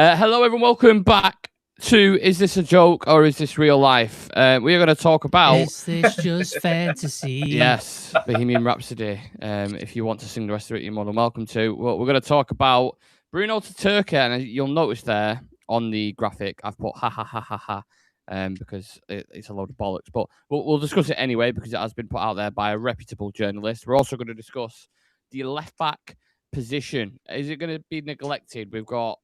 Hello, everyone. Welcome back to Is This a Joke or Is This Real Life? We are going to talk about... Is this just fantasy? Yes, Bohemian Rhapsody. If you want to sing the rest of it, you're more than welcome to. Well, we're going to talk about Bruno to Turkey, and you'll notice there on the graphic, I've put ha ha ha ha ha, because it's a load of bollocks. But we'll discuss it anyway because it has been put out there by a reputable journalist. We're also going to discuss the left-back position. Is it going to be neglected? We've got,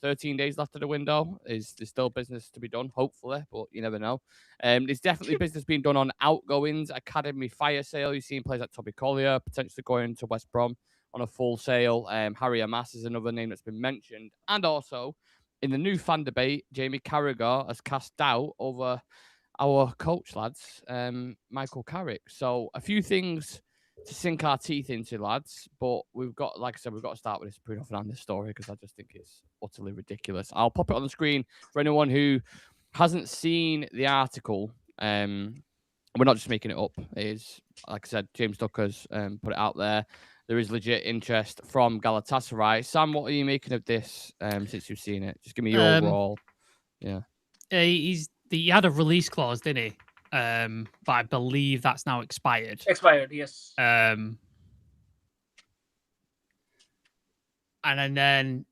13 days left of the window. Is there still business to be done? Hopefully, but you never know. There's definitely business being done on outgoings, academy fire sale. You've seen players like Toby Collier potentially going to West Brom on a full sale. Harry Amas is another name that's been mentioned. And also, in the new fan debate, Jamie Carragher has cast doubt over our coach, lads, Michael Carrick. So a few things to sink our teeth into, lads. But we've got, like I said, we've got to start with this Bruno Fernandes story because I just think it's utterly ridiculous. I'll pop it on the screen for anyone who hasn't seen the article. We're not just making it up. It is, like I said, James Ducker's put it out there. There is legit interest from Galatasaray. Sam, what are you making of this since you've seen it? Just give me your overall. Yeah. He had a release clause, didn't he? But I believe that's now expired. Expired, yes. And then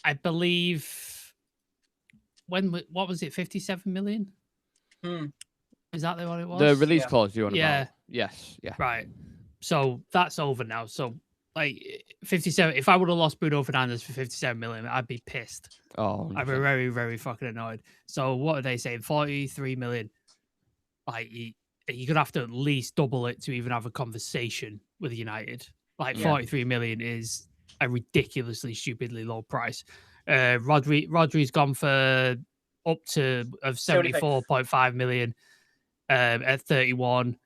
I believe what was it? 57 million. Is that what it was? The release clause you want about? Yes. Yeah. Right. So that's over now. So like 57. If I would have lost Bruno Fernandes for 57 million, I'd be pissed. Oh, I'd be very, very fucking annoyed. So what are they saying? 43 million. Like you're gonna have to at least double it to even have a conversation with United. Like 43 million is a ridiculously stupidly low price. Rodri's gone for up to 74.5 million at 31.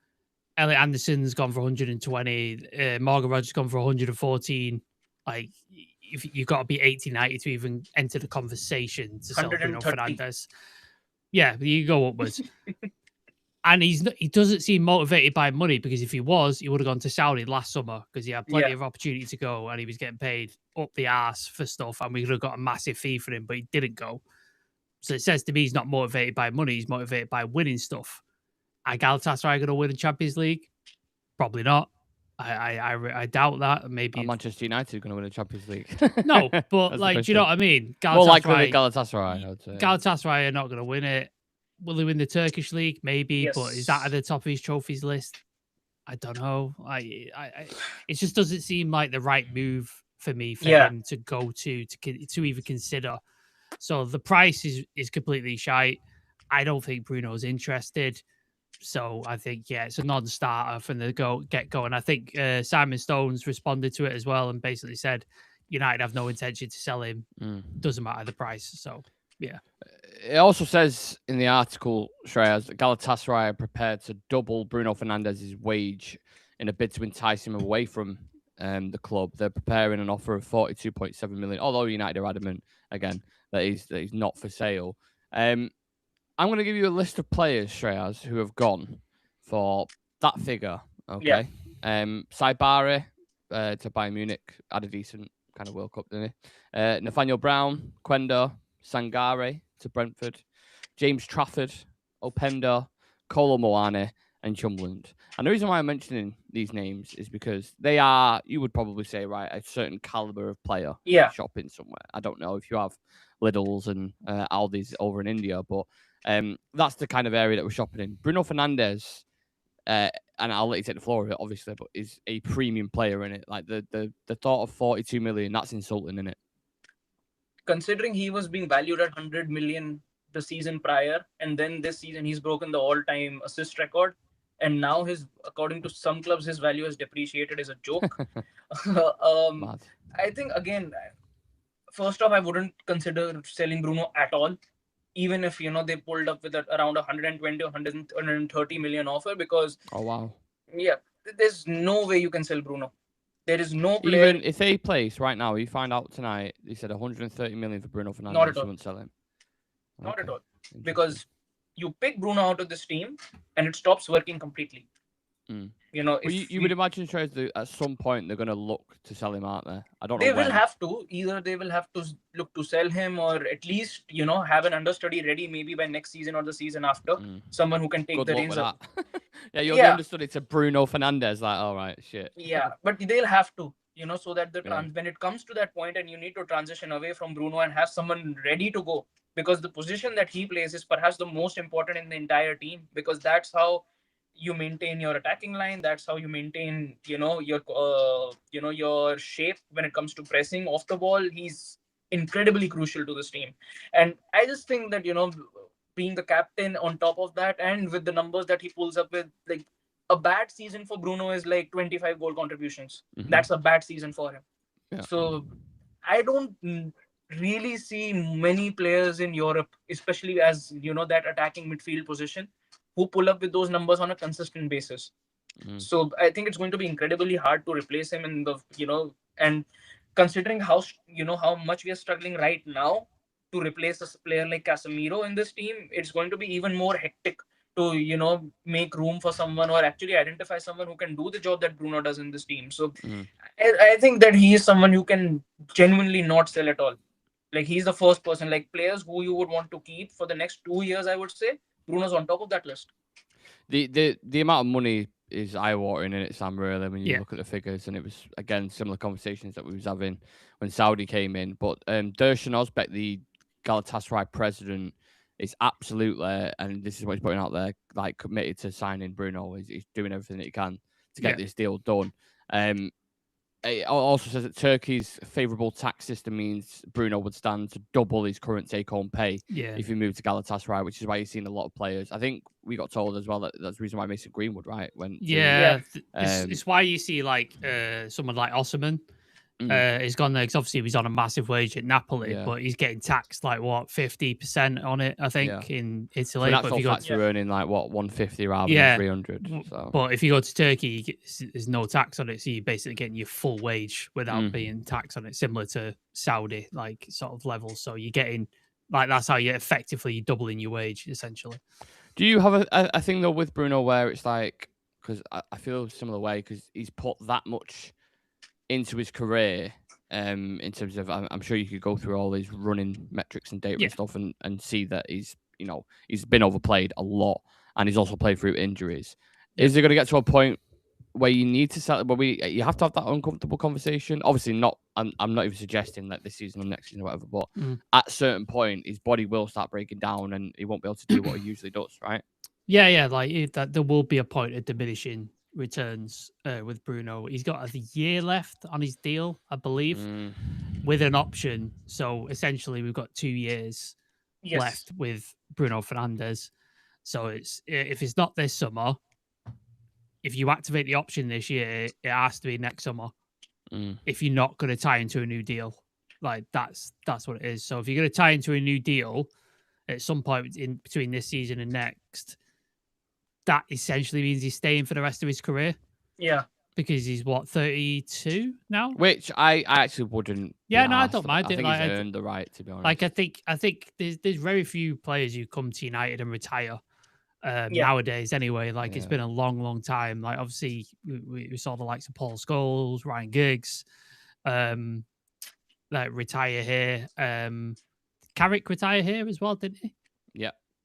Elliot Anderson's gone for 120. Morgan Rogers gone for 114. Like you've got to be 80, 90 to even enter the conversation to sell Bruno Fernandes. Yeah, you go upwards. And he doesn't seem motivated by money because if he was, he would have gone to Saudi last summer because he had plenty of opportunity to go and he was getting paid up the arse for stuff and we could have got a massive fee for him, but he didn't go. So it says to me he's not motivated by money, he's motivated by winning stuff. Are Galatasaray going to win the Champions League? Probably not. I doubt that. Maybe Manchester United are going to win the Champions League. No, but like, do you know what I mean? More likely Galatasaray, I would say. Galatasaray are not going to win it. Will he win the Turkish league? Maybe, but is that at the top of his trophies list? I don't know. It just doesn't seem like the right move for me for him to go to even consider. So the price is completely shite. I don't think Bruno's interested. So I think, it's a non-starter from the get-go. And I think Simon Stone's responded to it as well and basically said United have no intention to sell him. Doesn't matter the price. So, yeah. It also says in the article, Shreyas, that Galatasaray are prepared to double Bruno Fernandes' wage in a bid to entice him away from the club. They're preparing an offer of 42.7 million, although United are adamant, again, that he's not for sale. I'm going to give you a list of players, Shreyas, who have gone for that figure. Okay. Saibari to Bayern Munich had a decent kind of World Cup, didn't he? Nathaniel Brown, Quendo, Sangare to Brentford, James Trafford, Openda, Kolo Muani, and Chumland. And the reason why I'm mentioning these names is because they are, you would probably say, right, a certain caliber of player shopping somewhere. I don't know if you have Lidl's and Aldi's over in India, but that's the kind of area that we're shopping in. Bruno Fernandes, and I'll let you take the floor of it, obviously, but is a premium player in it. Like the thought of 42 million, that's insulting, isn't it? Considering he was being valued at 100 million the season prior, and then this season he's broken the all-time assist record, and now according to some clubs, his value has depreciated is a joke. I think, again, first off, I wouldn't consider selling Bruno at all, even if, they pulled up with around 120 or 130 million offer, because... Oh, wow. Yeah, there's no way you can sell Bruno. There is no player... Even if they place right now, you find out tonight, they said 130 million for Bruno Fernandes. Not at all. You wouldn't sell him. Not at all. Because you pick Bruno out of this team and it stops working completely. You know, Well, if you would imagine at some point they're going to look to sell him, aren't they? I don't know they when. will have to, either they will have to look to sell him, or at least, you know, have an understudy ready maybe by next season or the season after, someone who can take Good the luck reins with of. that. Yeah, you're the understudy to Bruno Fernandes. Like, all right, shit. Yeah, but they'll have to, you know, so that Yeah. when it comes to that point and you need to transition away from Bruno and have someone ready to go, because the position that he plays is perhaps the most important in the entire team, because that's how you maintain your attacking line, that's how you maintain, you know, your shape when it comes to pressing off the ball. He's incredibly crucial to this team. And I just think that, you know, being the captain on top of that, and with the numbers that he pulls up with, like, a bad season for Bruno is like 25 goal contributions. That's a bad season for him. Yeah. So I don't really see many players in Europe, especially as, you know, that attacking midfield position, who pull up with those numbers on a consistent basis. So I think it's going to be incredibly hard to replace him in the, you know, and considering how, you know, how much we are struggling right now to replace a player like Casemiro in this team, it's going to be even more hectic to, you know, make room for someone or actually identify someone who can do the job that Bruno does in this team. So I think that he is someone who can genuinely not sell at all. Like, he's the first person, like, players who you would want to keep for the next 2 years, I would say Bruno's on top of that list. The amount of money is eye-watering in it, Sam, really, when you Yeah. look at the figures. And it was, again, similar conversations that we was having when Saudi came in. But Dershan Ozbek, the Galatasaray president, is absolutely, and this is what he's putting out there, like, committed to signing Bruno. He's doing everything that he can to get this deal done. It also says that Turkey's favourable tax system means Bruno would stand to double his current take-home pay if he moved to Galatasaray, which is why you've seen a lot of players. I think we got told as well that that's the reason why Mason Greenwood, right, went. It's why you see like someone like Osimhen. He's gone there because obviously he was on a massive wage at Napoli, but he's getting taxed like what 50% on it, I think, in Italy. So that's but if you all factor earning like what 150 rather than 300. So. But if you go to Turkey, there's no tax on it, so you're basically getting your full wage without being taxed on it, similar to Saudi like sort of levels. So you're getting like that's how you're effectively doubling your wage essentially. Do you have a thing though with Bruno where it's like, because I feel a similar way because he's put that much into his career, in terms of, I'm sure you could go through all these running metrics and data and stuff and see that he's been overplayed a lot and he's also played through injuries. Is it going to get to a point where you need to sell, where you have to have that uncomfortable conversation? Obviously not, I'm not even suggesting that this season or next season or whatever, but at a certain point his body will start breaking down and he won't be able to do what he usually does, right? Yeah, like that there will be a point of diminishing returns with Bruno. He's got a year left on his deal, I believe, with an option. So essentially, we've got 2 years left with Bruno Fernandes. So if it's not this summer, if you activate the option this year, it has to be next summer. If you're not going to tie into a new deal, like that's what it is. So if you're going to tie into a new deal at some point in between this season and next, that essentially means he's staying for the rest of his career. Yeah. Because he's, 32 now? Which I actually wouldn't. Yeah, no, I don't mind it. I think he's earned the right, to be honest. Like, I think there's very few players who come to United and retire nowadays anyway. Like, it's been a long time. Like, obviously, we saw the likes of Paul Scholes, Ryan Giggs, like, retire here. Carrick retire here as well, didn't he?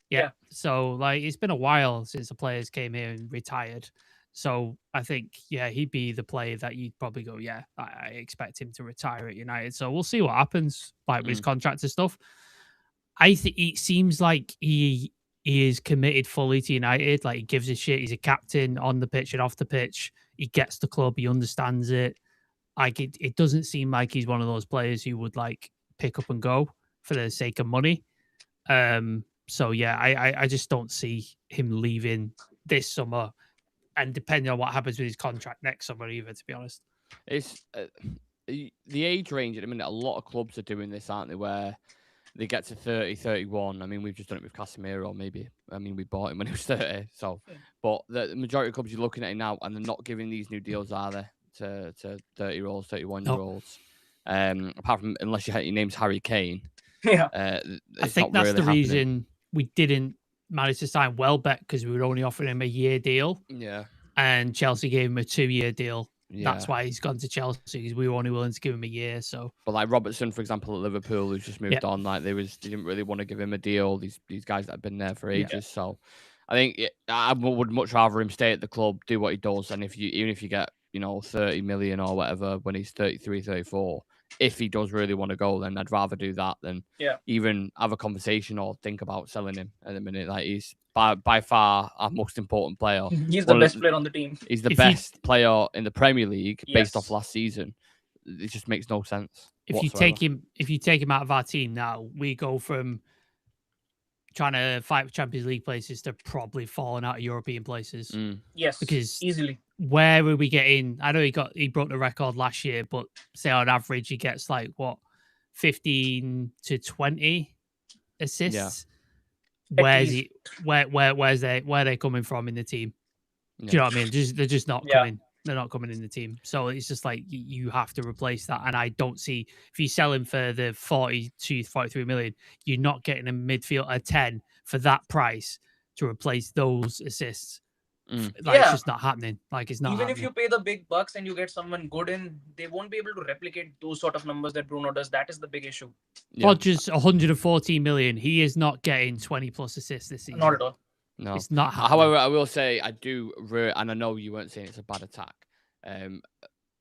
Yeah. So, like, it's been a while since the players came here and retired. So, I think, he'd be the player that you'd probably go, I expect him to retire at United. So, we'll see what happens, like, with his contract and stuff. I think it seems like he is committed fully to United. Like, he gives a shit. He's a captain on the pitch and off the pitch. He gets the club. He understands it. Like, it doesn't seem like he's one of those players who would, like, pick up and go for the sake of money. So, I just don't see him leaving this summer, and depending on what happens with his contract next summer either, to be honest. It's the age range at the minute. A lot of clubs are doing this, aren't they, where they get to 30, 31. I mean, we've just done it with Casemiro, maybe. I mean, we bought him when he was 30. So, but the majority of clubs you're looking at him now, and they're not giving these new deals, are they, to 30-year-olds, 31-year-olds? Apart from, unless your name's Harry Kane. Yeah. I think that's the reason we didn't manage to sign Welbeck, because we were only offering him a year deal. Yeah. and Chelsea gave him a 2-year deal. Yeah. That's why he's gone to Chelsea, because we were only willing to give him a year. So, but like Robertson, for example, at Liverpool, who's just moved on, like they didn't really want to give him a deal. These guys that have been there for ages. So I think I would much rather him stay at the club, do what he does, and even if you get 30 million or whatever when he's 33, 34, if he does really want to go, then I'd rather do that than even have a conversation or think about selling him at the minute. Like he's by far our most important player. He's the best player on the team. He's the best player in the Premier League based off last season. It just makes no sense. If you take him out of our team now, we go from trying to fight for Champions League places to probably falling out of European places. Yes, because easily. Where are we getting? I know he broke the record last year, but say on average he gets like 15 to 20 assists. Where's he? Where are they coming from in the team? Do you know what I mean? They're just not coming. They're not coming in the team. So it's just like you have to replace that. And I don't see, if you sell him for the 42, 43 million, you're not getting a midfield, a 10 for that price to replace those assists. It's just not happening. Like it's not Even happening. if you pay the big bucks and you get someone good in, they won't be able to replicate those sort of numbers that Bruno does. That is the big issue. Rodgers, 114 million. He is not getting 20 plus assists this season. Not at all. No, it's not happening. However, I will say I do, and I know you weren't saying it's a bad attack.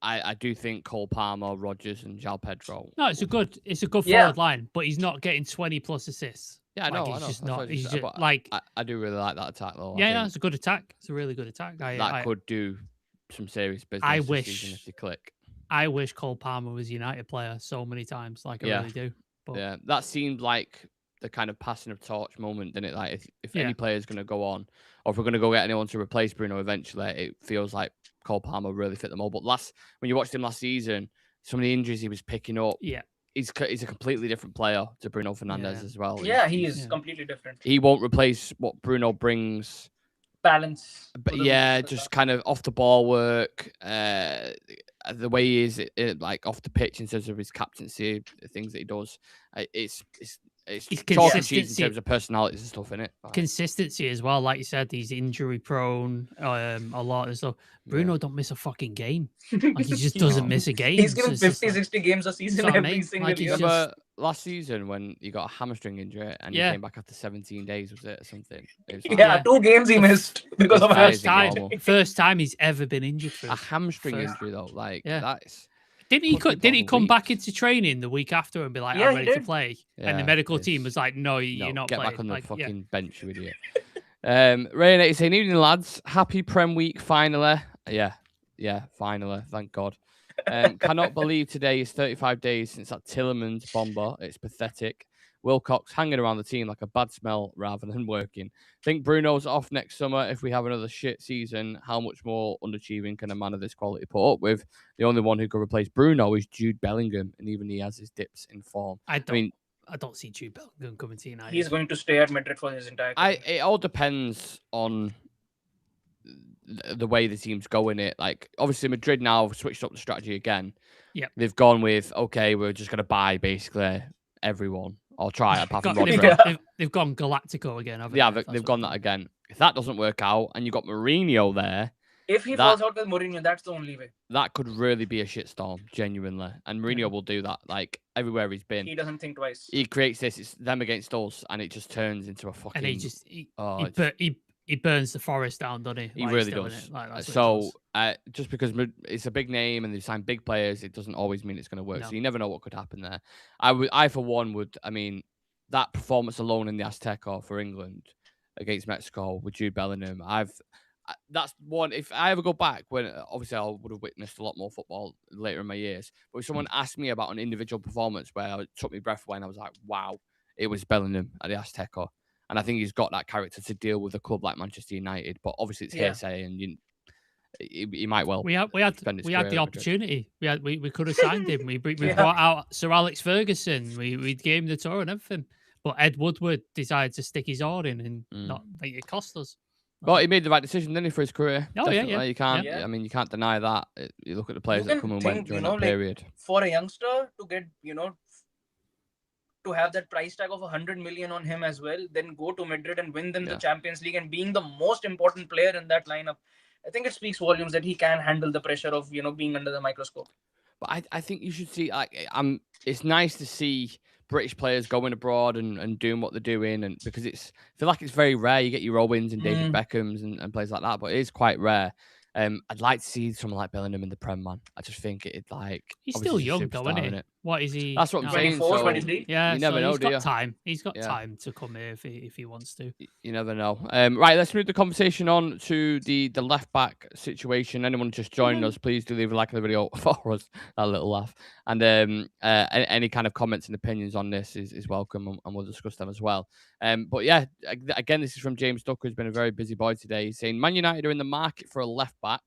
I do think Cole Palmer, Rodgers, and João Pedro. No, it's a good forward line, but he's not getting 20 plus assists. Yeah, I know. He's just not. He's just like I do really like that attack though. Yeah, it's a good attack. It's a really good attack. That could do some serious business. I this wish season if you click. I wish Cole Palmer was a United player so many times. Like I really do. But... Yeah, that seemed like the kind of passing of torch moment, didn't it? Like if any player is going to go on, or if we're going to go get anyone to replace Bruno eventually, it feels like Cole Palmer really fit them all. But when you watched him last season, some of the injuries he was picking up, he's a completely different player to Bruno Fernandes as well. Yeah, he is completely different. He won't replace what Bruno brings. Balance. But just kind of off the ball work, the way he is, like off the pitch in terms of his captaincy, the things that he does. It's chalk and cheese in terms of personalities and stuff in it. Consistency as well, like you said, he's injury prone a lot of stuff. Bruno don't miss a fucking game. Like he just doesn't miss a game. He's given 50, 60 games a season every single year. Remember last season when he got a hamstring injury and he came back after 17 days, was it, or something? It was like, 2 games he missed because of a first time he's ever been injured for a hamstring injury though. Like that's. Didn't he come back into training the week after and be like, I'm ready to play? And the medical team was like, no, you're not get playing. Get back on the fucking bench, you idiot. Rain is saying, evening lads, happy Prem week finally. Yeah, finally, thank God. Cannot believe today is 35 days since that Tillemans bomber. It's pathetic. Wilcox hanging around the team like a bad smell rather than working. Think Bruno's off next summer if we have another shit season. How much more underachieving can a man of this quality put up with? The only one who could replace Bruno is Jude Bellingham, and even he has his dips in form. I don't see Jude Bellingham coming to United. He's going to stay at Madrid for his entire career. It all depends on the way the team's going. It like obviously Madrid now have switched up the strategy again. Yeah, they've gone with we're just going to buy basically everyone. I'll try apart from Rodri. They've gone Galactico again, haven't they? They've gone that again. If that doesn't work out and you've got Mourinho there... If he falls out with Mourinho, that's the only way. That could really be a shitstorm, genuinely. And Mourinho will do that, like, everywhere he's been. He doesn't think twice. He creates this, it's them against us, and it just turns into a fucking... And he burns the forest down, doesn't he? He really does. Just because it's a big name and they've signed big players, it doesn't always mean it's going to work. No. So you never know what could happen there. I for one, would... I mean, that performance alone in the Azteca for England against Mexico with Jude Bellingham, that's one. If I ever go back, when obviously I would have witnessed a lot more football later in my years, but if someone asked me about an individual performance where it took me breath away and I was like, wow, it was Bellingham at the Azteca. And I think he's got that character to deal with a club like Manchester United, but obviously it's hearsay and he might well. We had the opportunity. We could have signed him. We brought out Sir Alex Ferguson. We gave him the tour and everything. But Ed Woodward decided to stick his oar in and not think it cost us. Well, he made the right decision, didn't he, for his career? Oh, definitely. yeah. You can't. I mean, you can't deny that. You look at the players that come and went during that period. For a youngster to get, to have that price tag of 100 million on him as well, then go to Madrid and win them the Champions League and being the most important player in that lineup. I think it speaks volumes that he can handle the pressure of being under the microscope. But I think you should see it's nice to see British players going abroad and doing what they're doing, and because I feel like it's very rare. You get your Owens and David Beckhams and players like that, but it is quite rare. I'd like to see someone like Bellingham in the Prem, man. I just think it'd he's still young though, isn't he? What is he? That's what I'm saying. 24, 23. Yeah, you never know, he's do you? got time. He's got time to come here if he wants to. You never know. Right, let's move the conversation on to the left back situation. Anyone just joining us, please do leave a like on the video for us. That little laugh. And any kind of comments and opinions on this is welcome, and we'll discuss them as well. But yeah, again, this is from James Ducker, who's been a very busy boy today. He's saying Man United are in the market for a left back,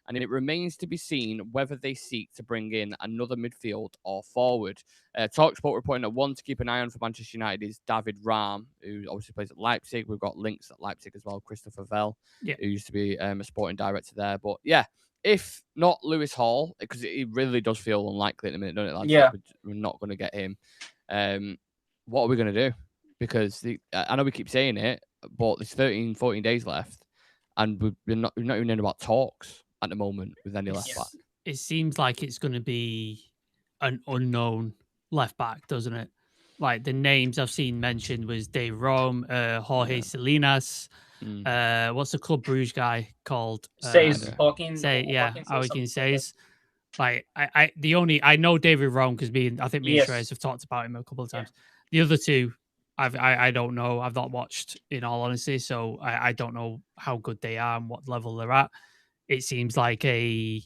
and it remains to be seen whether they seek to bring in another midfield or forward. TalkSport reporting that one to keep an eye on for Manchester United is David Rahm, who obviously plays at Leipzig. We've got links at Leipzig as well. Christopher Vell, who used to be a sporting director there. But yeah, if not Lewis Hall, because it really does feel unlikely at the minute, doesn't it? Like, yeah. We're not going to get him. What are we going to do? Because I know we keep saying it, but there's 13, 14 days left, and we're not even in about talks at the moment with any left back. It seems like it's going to be an unknown left back, doesn't it? Like the names I've seen mentioned was Dave Rome, Jorge Salinas. What's the Club Bruges guy called? Joaquin says. Like I know David Rome because I think me and Shreyas have talked about him a couple of times. The other two, I don't know. I've not watched, in all honesty, so I don't know how good they are and what level they're at. It seems like a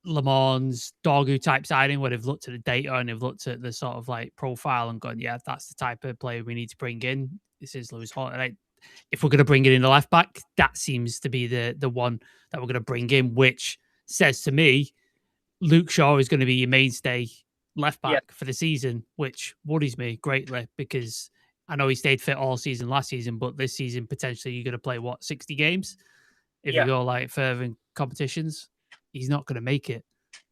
Le Mans Dorgu type signing where they've looked at the data and they've looked at the sort of like profile and gone, yeah, that's the type of player we need to bring in. This is Lewis Hall. If we're going to bring it in the left back, that seems to be the one that we're going to bring in, which says to me, Luke Shaw is going to be your mainstay left back for the season, which worries me greatly because I know he stayed fit all season last season, but this season potentially you're going to play 60 games if you go like further in competitions. He's not going to make it.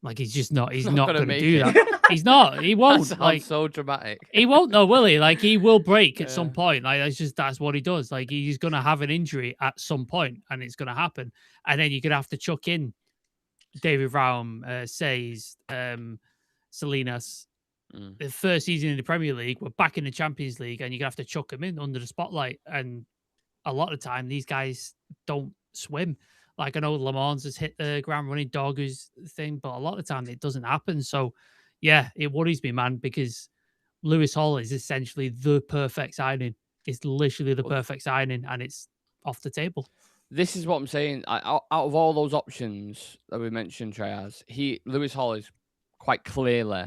Like he's just not. He's not going to do that. He's not. He won't. That like so dramatic. He won't though, will he? Like he will break at some point. Like that's what he does. Like he's going to have an injury at some point, and it's going to happen. And then you're going to have to chuck in David Raum, Says, Salinas. The first season in the Premier League, we're back in the Champions League, and you're going to have to chuck them in under the spotlight. And a lot of the time, these guys don't swim. Like I know Le Mans has hit the ground running, Dorgu's thing, but a lot of the time it doesn't happen. So, yeah, it worries me, man, because Lewis Hall is essentially the perfect signing. It's literally the perfect signing, and it's off the table. This is what I'm saying. Out of all those options that we mentioned, Treyas, Lewis Hall is quite clearly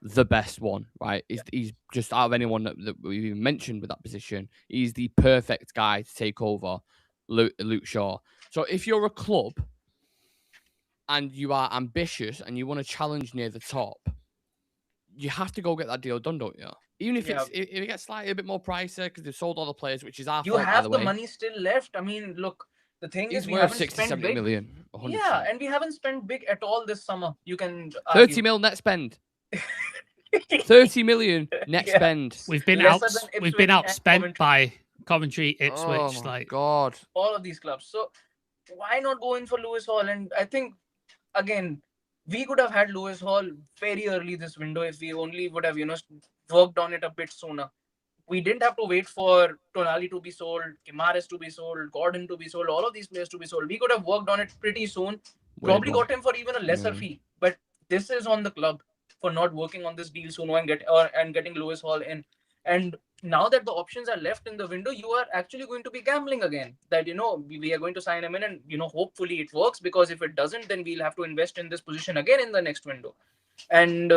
the best one, right? He's just out of anyone that we mentioned with that position, he's the perfect guy to take over Luke Shaw. So if you're a club and you are ambitious and you want to challenge near the top, you have to go get that deal done, don't you? Even if it gets slightly a bit more pricey because they've sold all the players, which is our fault, have by the way. money still left. I mean, look, the thing He's is we worth haven't 60, spent 70 big. million. 100%. Yeah, and we haven't spent big at all this summer. You can 30 mil net spend. 30 million net spend. We've been outspent by Coventry, Ipswich, God, all of these clubs. So why not go in for Lewis Hall? And I think again, we could have had Lewis Hall very early this window if we only would have worked on it a bit sooner. We didn't have to wait for Tonali to be sold, Guimaraes to be sold, Gordon to be sold, all of these players to be sold. We could have worked on it pretty soon. Probably got him for even a lesser fee. But this is on the club for not working on this deal sooner and getting Lewis Hall in. And now that the options are left in the window, you are actually going to be gambling again. That, we are going to sign him in and, hopefully it works. Because if it doesn't, then we'll have to invest in this position again in the next window. And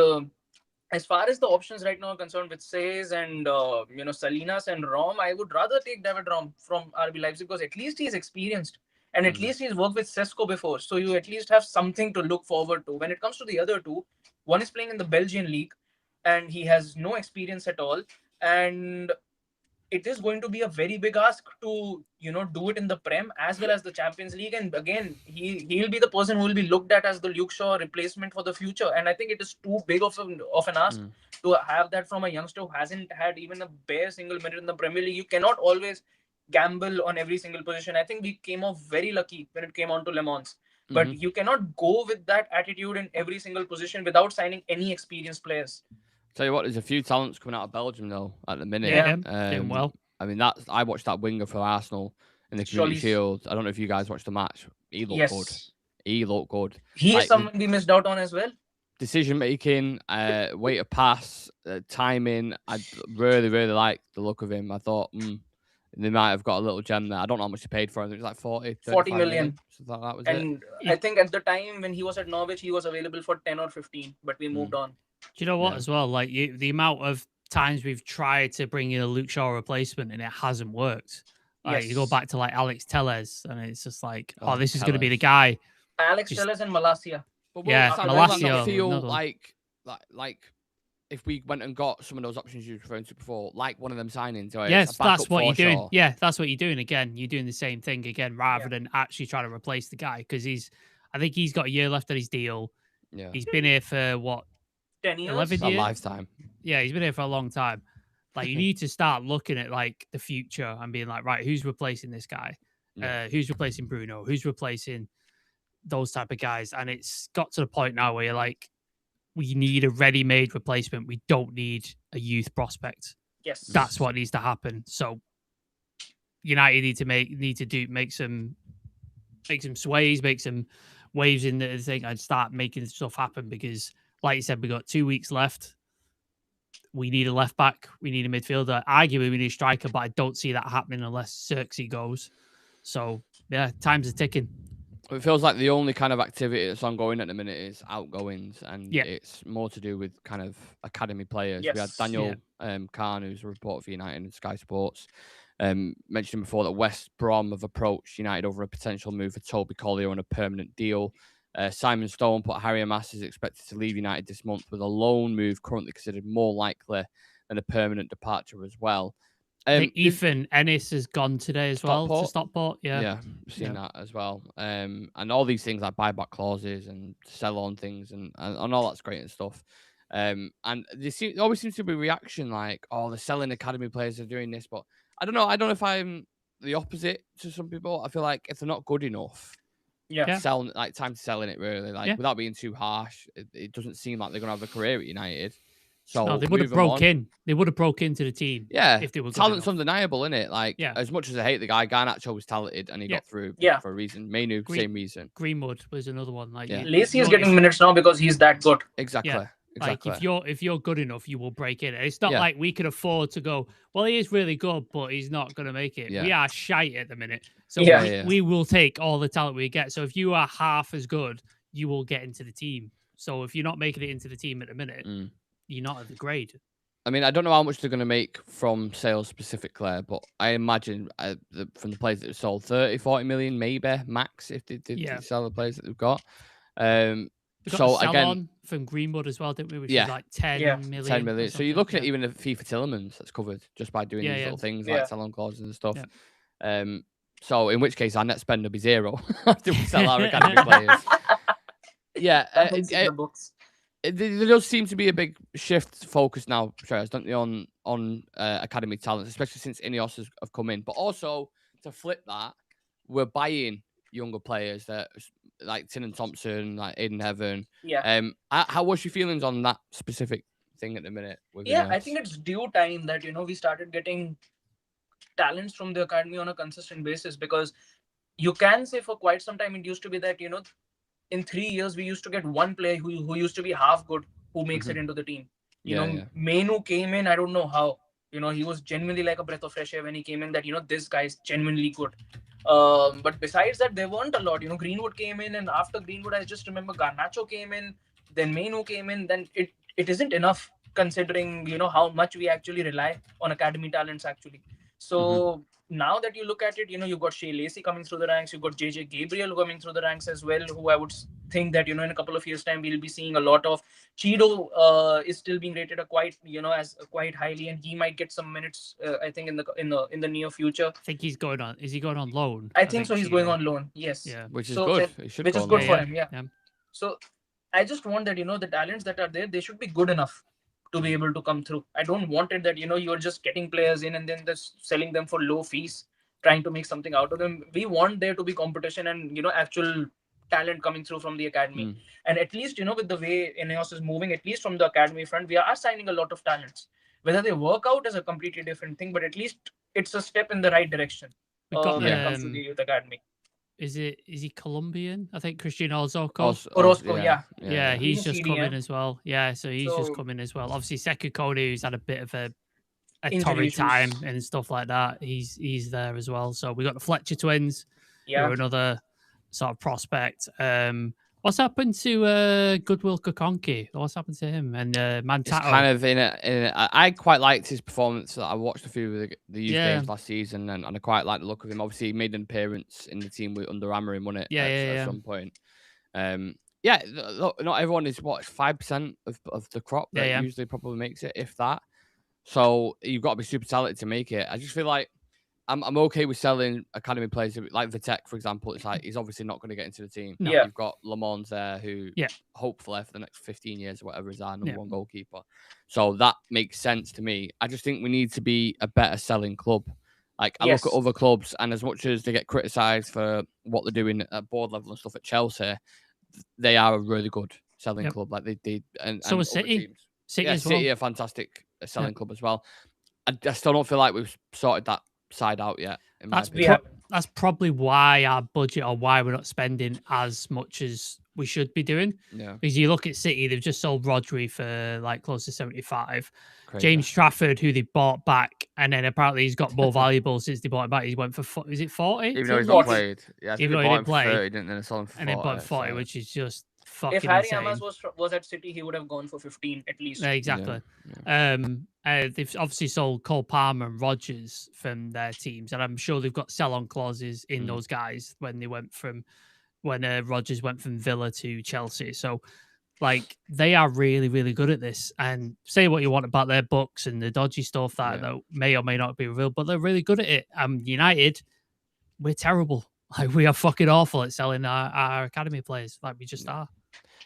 as far as the options right now are concerned with Says and, Salinas and Rom, I would rather take David Rom from RB Leipzig because at least he's experienced. And at least he's worked with Sesko before. So you at least have something to look forward to. When it comes to the other two, one is playing in the Belgian league and he has no experience at all. And it is going to be a very big ask to, do it in the Prem as well as the Champions League. And again, he'll be the person who will be looked at as the Luke Shaw replacement for the future. And I think it is too big of an ask to have that from a youngster who hasn't had even a bare single minute in the Premier League. You cannot always gamble on every single position. I think we came off very lucky when it came on to Le Mans. But you cannot go with that attitude in every single position without signing any experienced players. Tell you what, there's a few talents coming out of Belgium though at the minute. Yeah, doing well. I mean, I watched that winger for Arsenal in the Community Shield. I don't know if you guys watched the match. He looked good. He looked good. He is someone we missed out on as well. Decision making, way to pass, timing. I really, really liked the look of him. I thought they might have got a little gem there. I don't know how much they paid for him. It was like 40 million. Something like that was and it. I think at the time when he was at Norwich, he was available for 10 or 15, but we moved on. Do you know what as well? Like the amount of times we've tried to bring in a Luke Shaw replacement and it hasn't worked. Like you go back to like Alex Tellez and it's just like, this is going to be the guy. Alex Tellez and Malacia. But Malacia feel like if we went and got some of those options you were referring to before, like one of them signings. Yes, that's what you're doing. Shaw. Yeah, that's what you're doing. Again, you're doing the same thing again, rather than actually trying to replace the guy because I think he's got a year left on his deal. Yeah, he's been here for what? 10 years? 11 years? A lifetime. Yeah, he's been here for a long time. Like, you need to start looking at, like, the future and being like, right, who's replacing this guy? Yeah. Who's replacing Bruno? Who's replacing those type of guys? And it's got to the point now where you're like, we need a ready-made replacement. We don't need a youth prospect. Yes. That's what needs to happen. So, United need to make some sways, make some waves in the thing and start making stuff happen because... Like you said, we got 2 weeks left. We need a left back. We need a midfielder. Arguably, we need a striker, but I don't see that happening unless Xerxes goes. So, yeah, time's a ticking. It feels like the only kind of activity that's ongoing at the minute is outgoings, and it's more to do with kind of academy players. Yes. We had Daniel Kahn, who's a reporter for United and Sky Sports, mentioned before that West Brom have approached United over a potential move for Toby Collier on a permanent deal. Simon Stone put Harry Amass is expected to leave United this month with a loan move currently considered more likely than a permanent departure as well. I think Ethan Ennis has gone today as well to Stockport. Yeah, seen that as well. And all these things like buyback clauses and sell on things and all that's great and stuff. And there always seems to be a reaction like, they're selling academy players, they're doing this, but I don't know. I don't know if I'm the opposite to some people. I feel like if they're not good enough. Selling time to selling it really, without being too harsh. It doesn't seem like they're gonna have a career at United. So no, they would have broke in. They would have broke into the team. Yeah, if they were talent's undeniable, isn't it? Like as much as I hate the guy, Garnacho was talented and he got through for a reason. Manu, same reason. Greenwood was another one. Like Lacey is getting minutes now because he's that good. Exactly. Yeah. Like if you're good enough, you will break in. It's not like we can afford to go, well, he is really good, but he's not going to make it. We are shite at the minute. So we will take all the talent we get. So if you are half as good, you will get into the team. So if you're not making it into the team at the minute, you're not at the grade. I mean, I don't know how much they're going to make from sales specifically, but I imagine from the players that have sold 30, 40 million, maybe max if they sell the players that they've got. So again, from Greenwood as well, didn't we? Which is like 10 million. 10 million. So you're looking at even a fee for Tillemans that's covered just by doing these little things like sell-on clauses and stuff. Yeah. So in which case our net spend will be zero after we sell our academy players. There does seem to be a big shift focus now, don't they, on academy talents, especially since Ineos have come in. But also to flip that, we're buying younger players that like Tynan Thompson, like Aiden Heaven. How was your feelings on that specific thing at the minute? I think it's due time that we started getting talents from the academy on a consistent basis, because you can say for quite some time it used to be that in 3 years we used to get one player who used to be half good who makes it into the team. Manu came in, I don't know how. He was genuinely like a breath of fresh air when he came in, that this guy is genuinely good. But besides that, there weren't a lot. Greenwood came in, and after Greenwood, I just remember Garnacho came in, then Manu came in. Then it isn't enough considering how much we actually rely on academy talents actually. So now that you look at it, you've got Shea Lacey coming through the ranks, you've got JJ Gabriel coming through the ranks as well, who I would think that in a couple of years' time we'll be seeing a lot of. Cheeto is still being rated quite highly, and he might get some minutes. I think in the near future. I think he's going on. Is he going on loan? I think so. He's going on loan. Yes. Yeah. Which is good. Which is good for him. Yeah. So I just want that the talents that are there, they should be good enough to be able to come through. I don't want it that you're just getting players in and then just selling them for low fees trying to make something out of them. We want there to be competition and, actual talent coming through from the academy. And at least, with the way Ineos is moving, at least from the academy front, we are signing a lot of talents. Whether they work out is a completely different thing, but at least it's a step in the right direction when it comes to the youth academy. Is he Colombian? I think Christian Orozco. Orozco, yeah. He's just CDM. coming as well. Yeah, so he's just coming as well. Obviously, Sekou Kone, who's had a bit of a torrid time and stuff like that. He's there as well. So we got the Fletcher twins. Yeah, another sort of prospect. What's happened to Goodwill Kokonki? What's happened to him? And Mantato? It's kind of I quite liked his performance. I watched a few of the youth games last season, and I quite liked the look of him. Obviously, he made an appearance in the team under Amorim, wasn't it? At some point. Look, not everyone is 5% of the crop that usually probably makes it, if that. So you've got to be super talented to make it. I just feel like I'm okay with selling academy players like Vitek, for example. It's like he's obviously not going to get into the team. No. You've got Le Mans there, who hopefully for the next 15 years or whatever is our number one goalkeeper. So that makes sense to me. I just think we need to be a better selling club. Like I look at other clubs, and as much as they get criticised for what they're doing at board level and stuff at Chelsea, they are a really good selling club. Like they so is City. Teams. City are a fantastic selling club as well. I still don't feel like we've sorted that side out yet. That's probably why our budget, or why we're not spending as much as we should be doing. Yeah. Because you look at City, they've just sold Rodri for like close to 75. Crazy. James Trafford, who they bought back, and then apparently he's got more valuable since they bought him back. He went for, is it 40? Even though he's not played. Yeah, even though he didn't play. 30, didn't they? Sold him for 40, and then bought 40, which is just fucking insane. If Harry Amas was at City, he would have gone for 15 at least. Yeah, exactly. Yeah. They've obviously sold Cole Palmer and Rodgers from their teams, and I'm sure they've got sell-on clauses in those guys when Rodgers went from Villa to Chelsea. So, like, they are really, really good at this. And say what you want about their books and the dodgy stuff that may or may not be revealed, but they're really good at it. United, we're terrible. Like, we are fucking awful at selling our academy players. Like, we just are.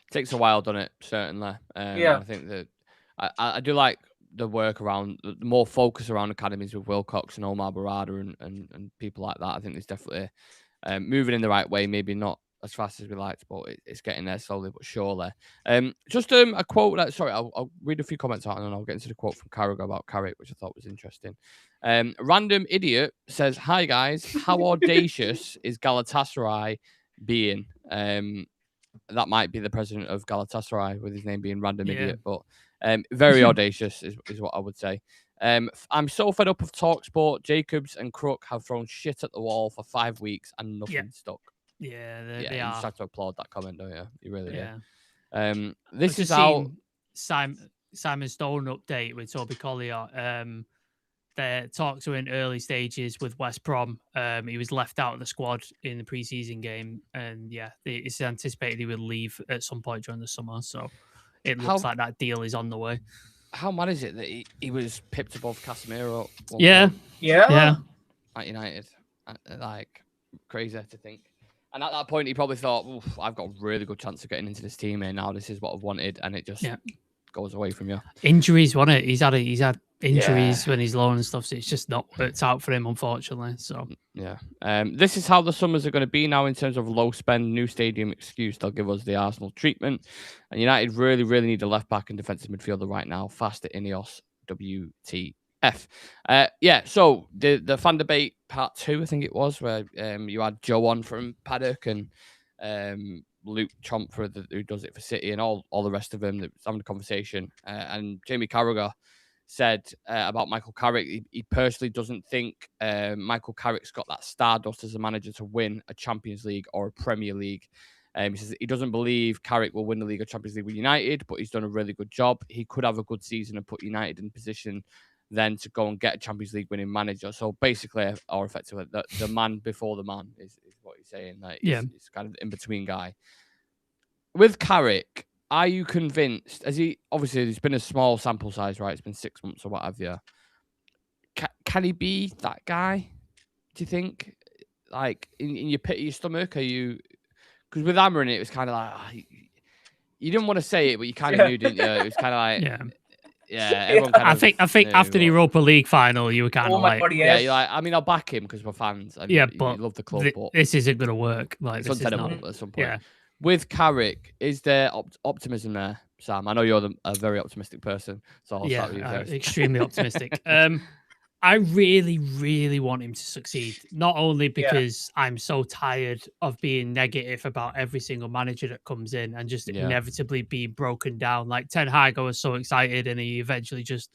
Takes a while, doesn't it? Certainly. I think that I do like the work around the more focus around academies with Wilcox and Omar Barada and people like that. I think it's definitely moving in the right way. Maybe not as fast as we liked, but it's getting there slowly but surely. Just a quote. I'll read a few comments out and then I'll get into the quote from Carrick about Carrick, which I thought was interesting. Random Idiot says, "Hi guys, how audacious is Galatasaray being?" That might be the president of Galatasaray with his name being Random Idiot, but very audacious is what I would say. I'm so fed up of TalkSport. Jacobs and Crook have thrown shit at the wall for 5 weeks and nothing stuck. Yeah, they are. You just have to applaud that comment, don't you? You really do. This is how Simon Stone update with Toby Collier. The talks were in early stages with West Brom. He was left out of the squad in the preseason game, and it's anticipated he will leave at some point during the summer. So it looks like that deal is on the way. How mad is it that he was pipped above Casemiro? Yeah. At United, like crazy to think. And at that point, he probably thought, I've got a really good chance of getting into this team here now. This is what I've wanted. And it just goes away from you. Injuries, wasn't it? He's had injuries when he's low and stuff. So it's just not worked out for him, unfortunately. So this is how the summers are going to be now in terms of low spend, new stadium excuse. They'll give us the Arsenal treatment. And United really, really need a left back and defensive midfielder right now. Fast at Ineos, WTF. So the fan debate part 2, I think it was, where you had Joe on from Paddock and Luke Chomford, who does it for City, and all the rest of them that was having a conversation. And Jamie Carragher said about Michael Carrick, he personally doesn't think Michael Carrick's got that stardust as a manager to win a Champions League or a Premier League. He says he doesn't believe Carrick will win the league or Champions League with United, but he's done a really good job. He could have a good season and put United in position then to go and get a Champions League winning manager. So basically, or effectively, the man before the man is what he's saying. Like, he's kind of in between guy. With Carrick, are you convinced? Obviously, it's been a small sample size, right? It's been 6 months or what have you. Can he be that guy? Do you think? Like in your pit of your stomach, are you? Because with Amorim, it was kind of like you didn't want to say it, but you kind of knew, didn't you? It was kind of like yeah, everyone kind I of think after the knew what- Europa League final, you were kind Oh of my like, god, Yeah, yes. you're like, I mean, I'll back him because we're fans and yeah, you but love the club, but this isn't going to work. Like, it's this is not. untenable at some point. Yeah. With Carrick, is there optimism there, Sam? I know you're a very optimistic person, so I'll start with you first. Extremely optimistic. I really, really want him to succeed. Not only because I'm so tired of being negative about every single manager that comes in and just inevitably being broken down. Like Ten Hag, I was so excited, and he eventually just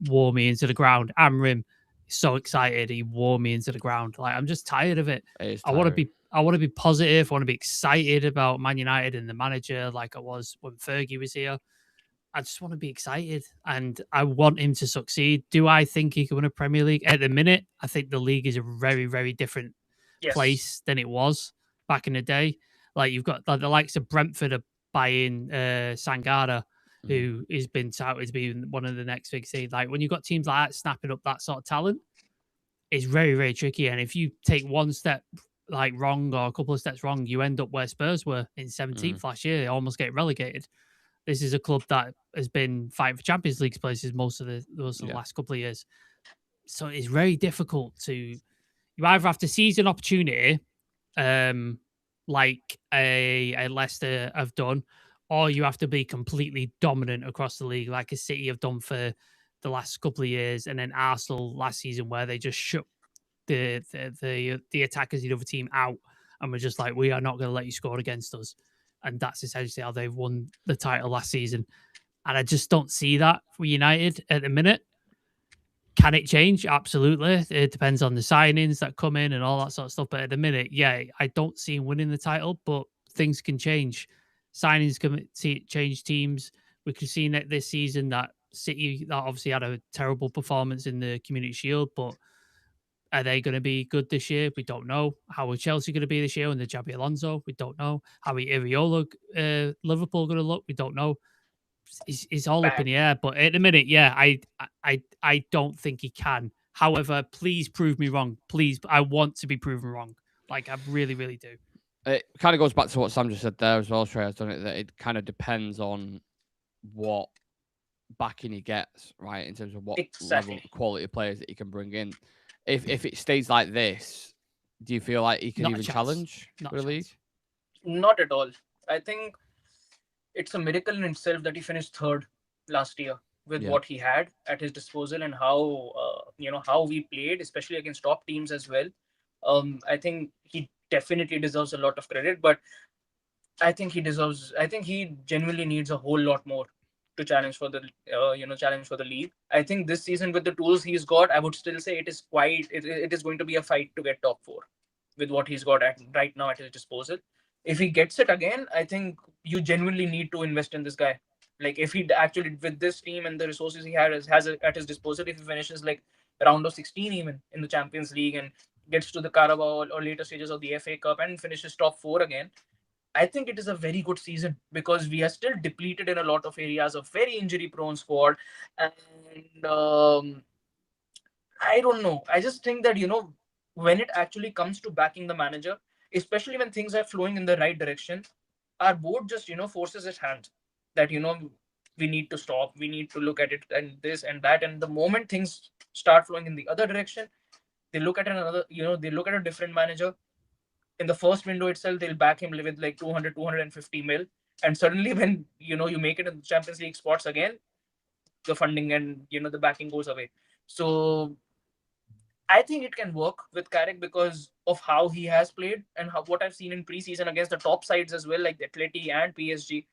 wore me into the ground. Amrim, so excited, he wore me into the ground. Like, I'm just tired of it. I want to be positive. I want to be excited about Man United and the manager, like I was when Fergie was here. I just want to be excited and I want him to succeed. Do I think he can win a Premier League? At the minute, I think the league is a very, very different place than it was back in the day. Like, you've got the likes of Brentford are buying Sangara, who has been touted to be one of the next big things. Like, when you've got teams like that snapping up that sort of talent, it's very, very tricky. And if you take one step like wrong or a couple of steps wrong, you end up where Spurs were in 17th last year. They almost get relegated. This is a club that has been fighting for Champions League places most of the last couple of years. So it's very difficult to. You either have to seize an opportunity, like a Leicester have done, or you have to be completely dominant across the league, like a City have done for the last couple of years, and then Arsenal last season, where they just shut the attackers of the other team out, and we're just like, we are not going to let you score against us. And that's essentially how they've won the title last season. And I just don't see that for United at the minute. Can it change? Absolutely. It depends on the signings that come in and all that sort of stuff. But at the minute, yeah, I don't see him winning the title, but things can change. Signings can change teams. We could see that this season that City that obviously had a terrible performance in the Community Shield, but are they going to be good this year? We don't know. How are Chelsea going to be this year under Xabi Alonso? We don't know. How are Iriola, Liverpool going to look? We don't know. It's all up in the air. But at the minute, yeah, I don't think he can. However, please prove me wrong. Please, I want to be proven wrong. Like, I really, really do. It kind of goes back to what Sam just said there as well, Trey, doesn't it? That it kind of depends on what backing he gets, right, in terms of what level of quality of players that he can bring in. If it stays like this, do you feel like he can even challenge for the league? Not at all. I think it's a miracle in itself that he finished third last year with what he had at his disposal and how how we played, especially against top teams as well. I think he definitely deserves a lot of credit, but I think he genuinely needs a whole lot more to challenge for the challenge for the league. I think this season with the tools he's got, I would still say it is going to be a fight to get top 4 with what he's got right now at his disposal. If he gets it again, I think you genuinely need to invest in this guy. Like, if he actually, with this team and the resources he has at his disposal, if he finishes like round of 16 even in the Champions League and gets to the Carabao or later stages of the FA Cup and finishes top 4 again, I think it is a very good season because we are still depleted in a lot of areas, a very injury-prone squad. And I don't know. I just think that, when it actually comes to backing the manager, especially when things are flowing in the right direction, our board just, forces its hand that, we need to stop, we need to look at it and this and that. And the moment things start flowing in the other direction, they look at a different manager. In the first window itself, they'll back him with like 200, 250 mil. And suddenly when, you make it in the Champions League spots again, the funding and, the backing goes away. So I think it can work with Carrick because of how he has played and what I've seen in preseason against the top sides as well, like the Atleti and PSG.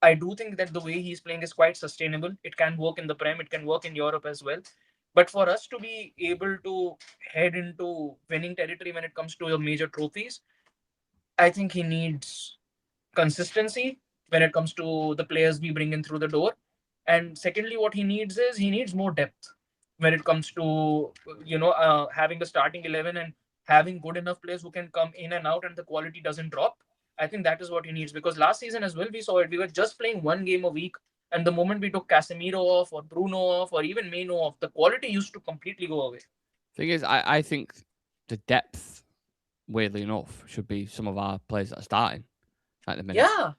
I do think that the way he's playing is quite sustainable. It can work in the Prem, it can work in Europe as well. But for us to be able to head into winning territory when it comes to your major trophies, I think he needs consistency when it comes to the players we bring in through the door. And secondly, what he needs more depth when it comes to having a starting 11 and having good enough players who can come in and out and the quality doesn't drop. I think that is what he needs, because last season as well we saw it. We were just playing one game a week, and the moment we took Casemiro off or Bruno off or even Maino off, the quality used to completely go away. Thing is, I think the depth, weirdly enough, should be some of our players that are starting at the minute. Yeah.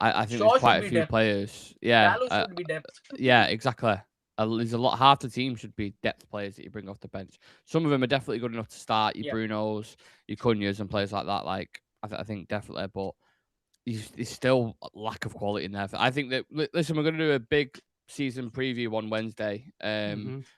I think Shaw there's quite should a be few depth. players. Yeah, Gallo should be depth. yeah, exactly. There's a lot. Half the team should be depth players that you bring off the bench. Some of them are definitely good enough to start. Your Yeah. Brunos, your Cunhas, and players like that. Like I think definitely, but there's still a lack of quality in there. I think that listen, we're going to do a big season preview on Wednesday.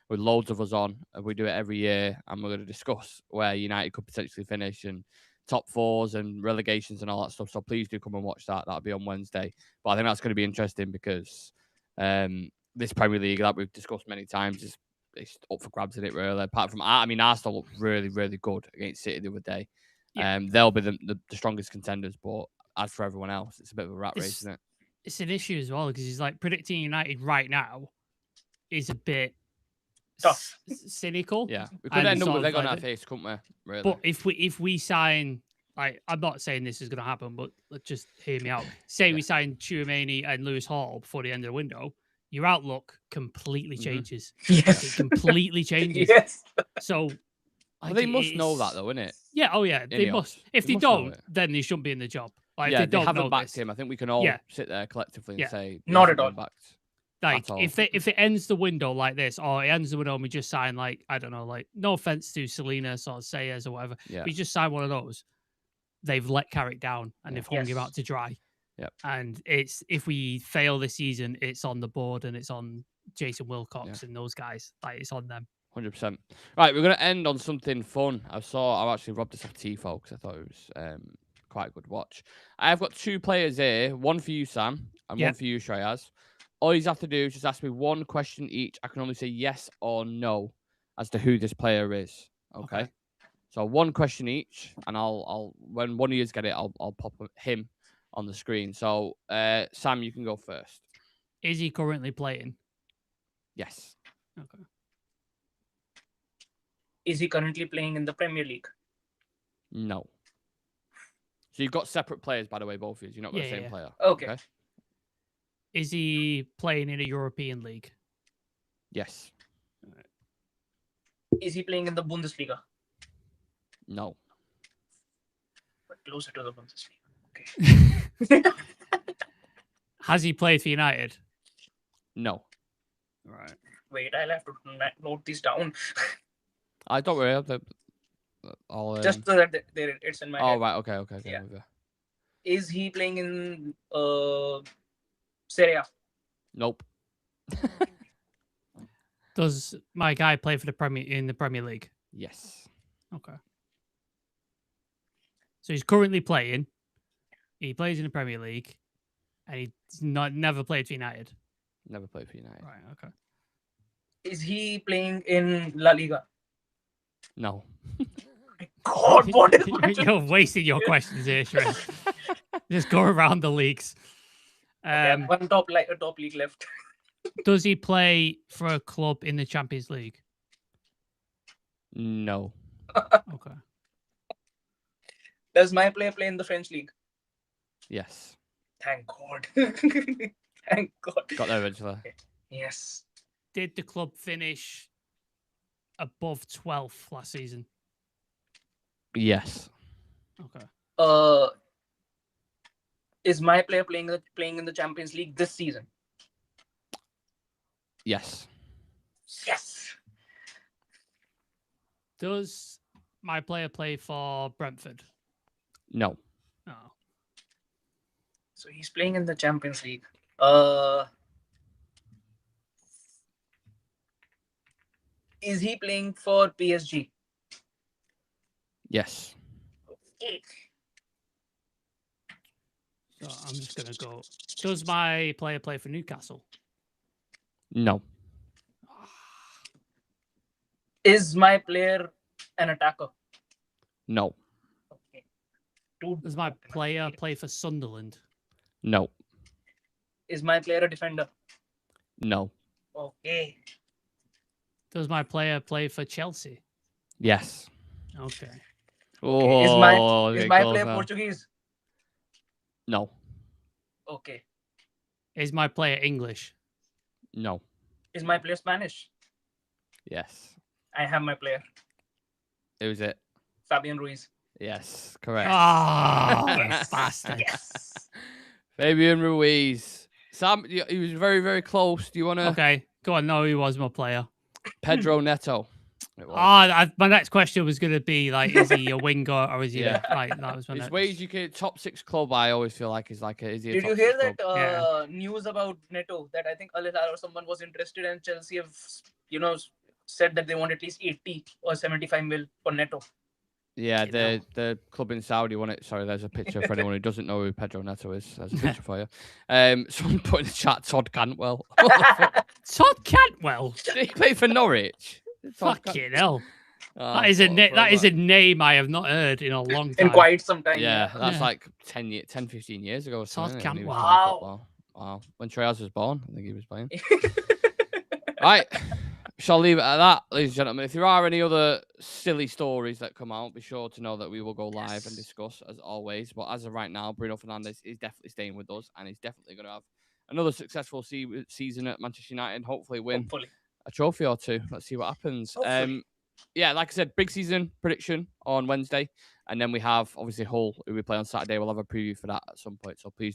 With loads of us on. We do it every year, and we're going to discuss where United could potentially finish and top fours and relegations and all that stuff. So please do come and watch that. That'll be on Wednesday. But I think that's going to be interesting because this Premier League that we've discussed many times is it's up for grabs in it really. Apart from Arsenal looked really, really good against City the other day. Yeah. They'll be the strongest contenders, but as for everyone else, it's a bit of a rat race, isn't it? It's an issue as well because he's like predicting United right now is a bit Tough. cynical. Yeah, we could And end up sort with of egg on like our face, couldn't we? Really? But if we sign, like, I'm not saying this is going to happen, but just hear me out. Say we sign Tchouaméni and Lewis Hall before the end of the window, your outlook completely changes. Yes. It completely changes. Yes. So, well, they must know that, though, innit? Yeah. Oh, yeah. They Ineos. must. If they must know don't, it. then they shouldn't be in the job. Like, Yeah, if they don't haven't know backed this, him. I think we can all sit there collectively and say Not he at all. hasn't been backed. like, at all. if it ends the window like this, or it ends the window and we just sign, like, I don't know, like, no offense to Salinas or Sayers or whatever, Yeah. we just sign one of those, they've let Carrick down and they've hung him out to dry. Yep. And it's, if we fail this season, it's on the board and it's on Jason Wilcox and those guys. Like, it's on them. 100%. Right, we're going to end on something fun. I actually robbed this off Tifo because I thought it was quite a good watch. I've got two players here, one for you, Sam, and one for you, Shreyas. All you have to do is just ask me one question each. I can only say yes or no as to who this player is. Okay. So one question each, and I'll when one of you get it, I'll pop him on the screen. So Sam, you can go first. Is he currently playing? Yes. Okay. Is he currently playing in the Premier League? No. So you've got separate players, by the way, both of you. You're not got the same player. Okay. Is he playing in a European league? Yes. Is he playing in the Bundesliga? No. But closer to the Bundesliga. Okay. Has he played for United? No. Right. Wait, I'll have to note these down. I don't worry. I'll, Just so that there it's in my head. Oh, right. Okay. Yeah. Okay. Is he playing in Serie A? Nope. Does my guy play for the Premier League? Yes. Okay. So he's currently playing. He plays in the Premier League, and he's never played for United. Never played for United. Right. Okay. Is he playing in La Liga? No. God, what is You're wasting your questions here, Shrey. Just go around the leagues. One top league left. Does he play for a club in the Champions League? No. Okay. Does my player play in the French league? Yes. Thank God. Thank God. Got there eventually. Yes. Did the club finish above 12th last season? Yes. Okay. Is my player playing in the Champions League this season? Yes. Yes. Does my player play for Brentford? No. Oh. So he's playing in the Champions League. Is he playing for PSG? Yes. Okay. So I'm just going to go. Does my player play for Newcastle? No. Is my player an attacker? No. Okay. Dude, Does my player play for Sunderland? No. is my player a defender? No. Okay. Does my player play for Chelsea? Yes. Okay. Oh, Is my player Portuguese? No. Okay. Is my player English? No. Is my player Spanish? Yes. I have my player. Who's it? Fabian Ruiz. Yes. Correct. Oh, bastard. Yes. Fabian Ruiz. Sam, he was very, very close. Do you want to? Okay, go on. No, he was my player. Pedro Neto. It was. My next question was going to be like, is he a winger or is he Yeah. like that was my His next. wage UK top 6 club. I always feel like is like is he a Did top you hear 6 that club? news about Neto? That I think Al Hilal or someone was interested, and Chelsea have said that they want at least 80 or 75 mil for Neto. Yeah, the club in Saudi won it. Sorry, there's a picture for anyone who doesn't know who Pedro Neto is. There's a picture for you. Someone put in the chat Todd Cantwell. Todd Cantwell. Did he play for Norwich? Fucking hell. Oh, That is a name I have not heard in a long time. In quite some time. Yeah, that's like 10, 15 years ago. Or Todd something, Cantwell. Wow. When Treaz was born, I think he was playing. Right. Shall leave it at that, ladies and gentlemen. If there are any other silly stories that come out, be sure to know that we will go live and discuss as always. But as of right now, Bruno Fernandes is definitely staying with us, and he's definitely going to have another successful season at Manchester United and hopefully win a trophy or two. Let's see what happens. Yeah, like I said, big season prediction on Wednesday, and then we have obviously Hull, who we play on Saturday. We'll have a preview for that at some point, so please